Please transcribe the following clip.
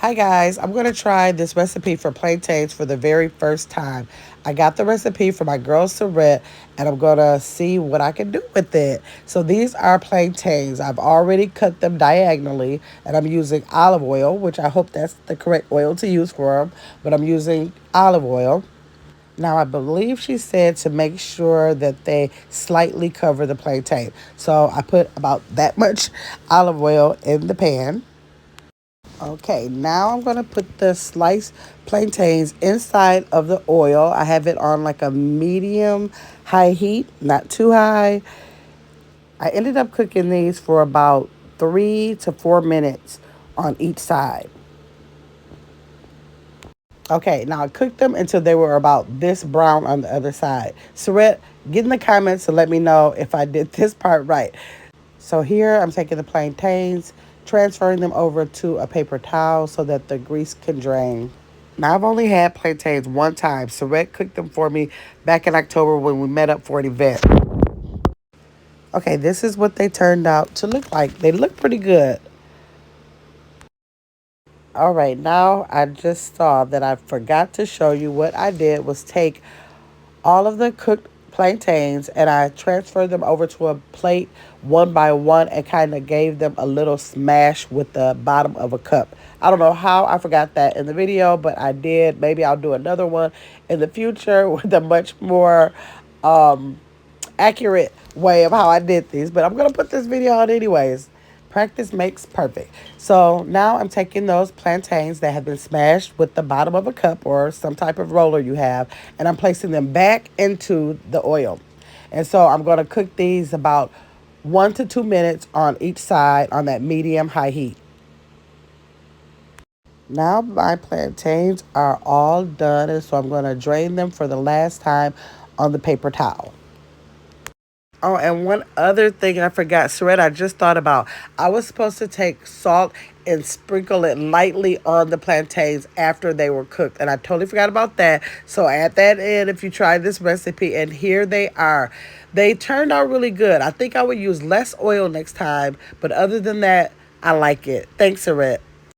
Hi guys, I'm going to try this recipe for plantains for the very first time. I got the recipe from my girl Serette and I'm going to see what I can do with it. So these are plantains. I've already cut them diagonally and I'm using olive oil, which I hope that's the correct oil to use for them, but I'm using olive oil. Now, I believe she said to make sure that they slightly cover the plantain. So I put about that much olive oil in the pan. Okay, now I'm going to put the sliced plantains inside of the oil. I have it on like a medium high heat, not too high. I ended up cooking these for about 3 to 4 minutes on each side. Okay, now I cooked them until they were about this brown on the other side. Serette, get in the comments to let me know if I did this part right. So here I'm taking the plantains, transferring them over to a paper towel so that the grease can drain. Now I've only had plantains one time. Serette cooked them for me back in October when we met up for an event. Okay, this is what they turned out to look like. They look pretty good. All right, now I just saw that I forgot to show you what I did was take all of the cooked plantains and I transferred them over to a plate one by one and kind of gave them a little smash with the bottom of a cup. I don't know how I forgot that in the video, but I did. Maybe I'll do another one in the future with a much more accurate way of how I did these. But I'm going to put this video out anyways. Practice makes perfect. So now I'm taking those plantains that have been smashed with the bottom of a cup or some type of roller you have, and I'm placing them back into the oil. And so I'm going to cook these about 1 to 2 minutes on each side on that medium high heat. Now my plantains are all done, and so I'm going to drain them for the last time on the paper towel. Oh, and one other thing I forgot, Serette, I just thought about. I was supposed to take salt and sprinkle it lightly on the plantains after they were cooked. And I totally forgot about that. So add that in if you try this recipe. And here they are. They turned out really good. I think I would use less oil next time. But other than that, I like it. Thanks, Serette.